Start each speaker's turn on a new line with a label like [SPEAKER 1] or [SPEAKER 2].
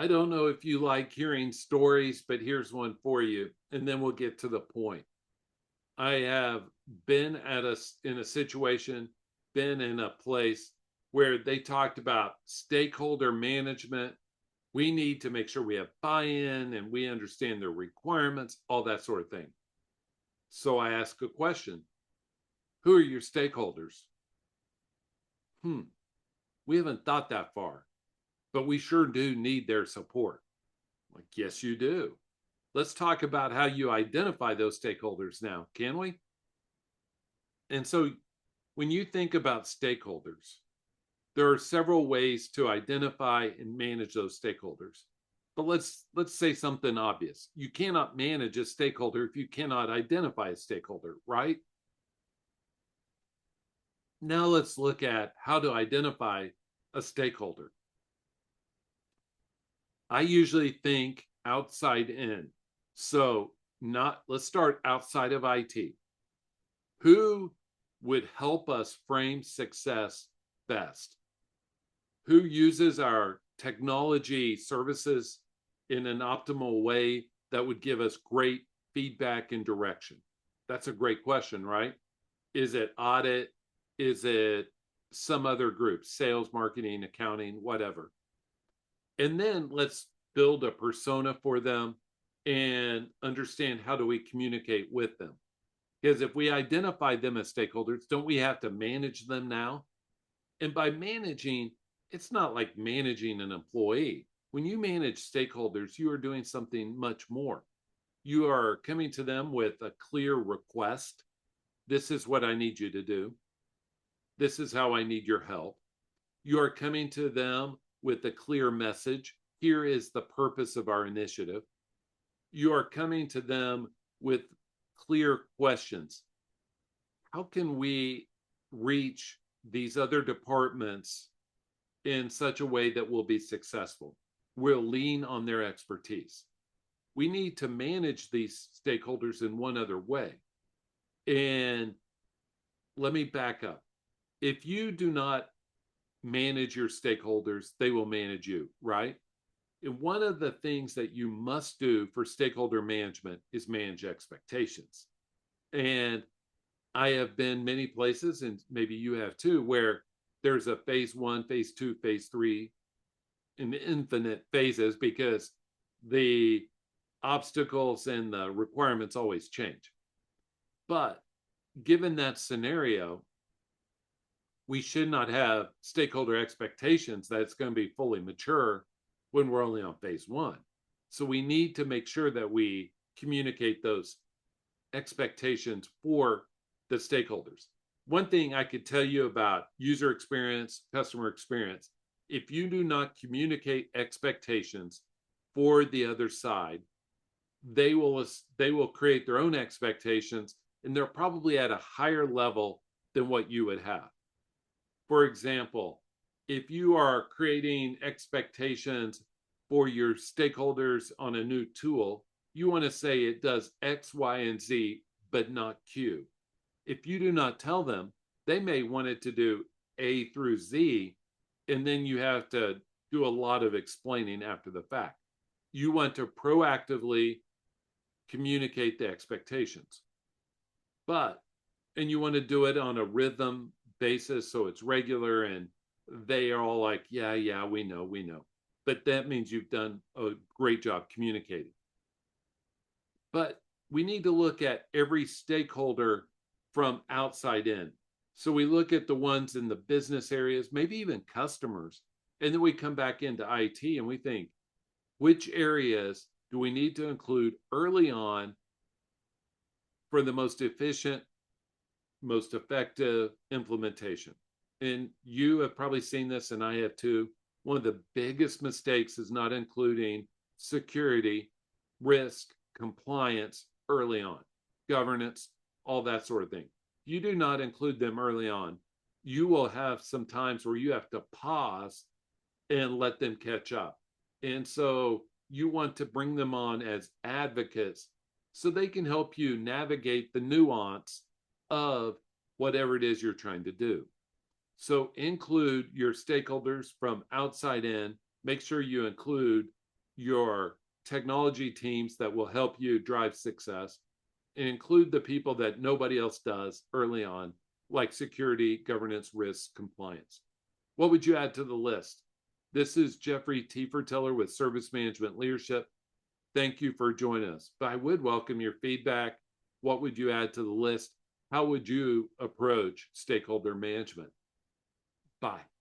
[SPEAKER 1] I don't know if you like hearing stories, but here's one for you, and then we'll get to the point. I have been in a situation, been in a place where they talked about stakeholder management. We need to make sure we have buy-in and we understand their requirements, all that sort of thing. So I ask a question. Who are your stakeholders? Hmm, we haven't thought that far, but we sure do need their support. Like, yes, you do. Let's talk about how you identify those stakeholders now, can we? And so when you think about stakeholders, there are several ways to identify and manage those stakeholders. But let's say something obvious. You cannot manage a stakeholder if you cannot identify a stakeholder, right? Now let's look at how to identify a stakeholder. I usually think outside in. So not let's start outside of IT. Who would help us frame success best? Who uses our technology services in an optimal way that would give us great feedback and direction? That's a great question, right? Is it audit? Is it some other group, sales, marketing, accounting, whatever? And then let's build a persona for them and understand how do we communicate with them. Because if we identify them as stakeholders, don't we have to manage them now? And by managing, it's not like managing an employee. When you manage stakeholders, you are doing something much more. You are coming to them with a clear request. This is what I need you to do. This is how I need your help. You are coming to them with a clear message. Here is the purpose of our initiative. You are coming to them with clear questions. How can we reach these other departments in such a way that will be successful? We'll lean on their expertise. We need to manage these stakeholders in one other way. And let me back up. If you do not manage your stakeholders, they will manage you, right? And one of the things that you must do for stakeholder management is manage expectations. And I have been many places, and maybe you have too, where there's a phase one, phase two, phase three, in infinite phases because the obstacles and the requirements always change. But given that scenario, we should not have stakeholder expectations that it's going to be fully mature when we're only on phase one. So we need to make sure that we communicate those expectations for the stakeholders. One thing I could tell you about user experience, customer experience, if you do not communicate expectations for the other side, they will create their own expectations, and they're probably at a higher level than what you would have. For example, if you are creating expectations for your stakeholders on a new tool, you want to say it does X, Y, and Z, but not Q. If you do not tell them, they may want it to do A through Z, and then you have to do a lot of explaining after the fact. You want to proactively communicate the expectations. And you want to do it on a rhythm basis so it's regular and they are all like, yeah, we know. But that means you've done a great job communicating. But we need to look at every stakeholder from outside in. So we look at the ones in the business areas, maybe even customers, and then we come back into IT and we think, which areas do we need to include early on for the most efficient, most effective implementation? And you have probably seen this, and I have too. One of the biggest mistakes is not including security, risk, compliance early on, governance, all that sort of thing. You do not include them early on, you will have some times where you have to pause and let them catch up. And so you want to bring them on as advocates so they can help you navigate the nuance of whatever it is you're trying to do. So include your stakeholders from outside in. Make sure you include your technology teams that will help you drive success, and include the people that nobody else does early on, like security, governance, risk, compliance. What would you add to the list? This is Jeffrey T. Ferteller with Service Management Leadership. Thank you for joining us. But I would welcome your feedback. What would you add to the list? How would you approach stakeholder management? Bye.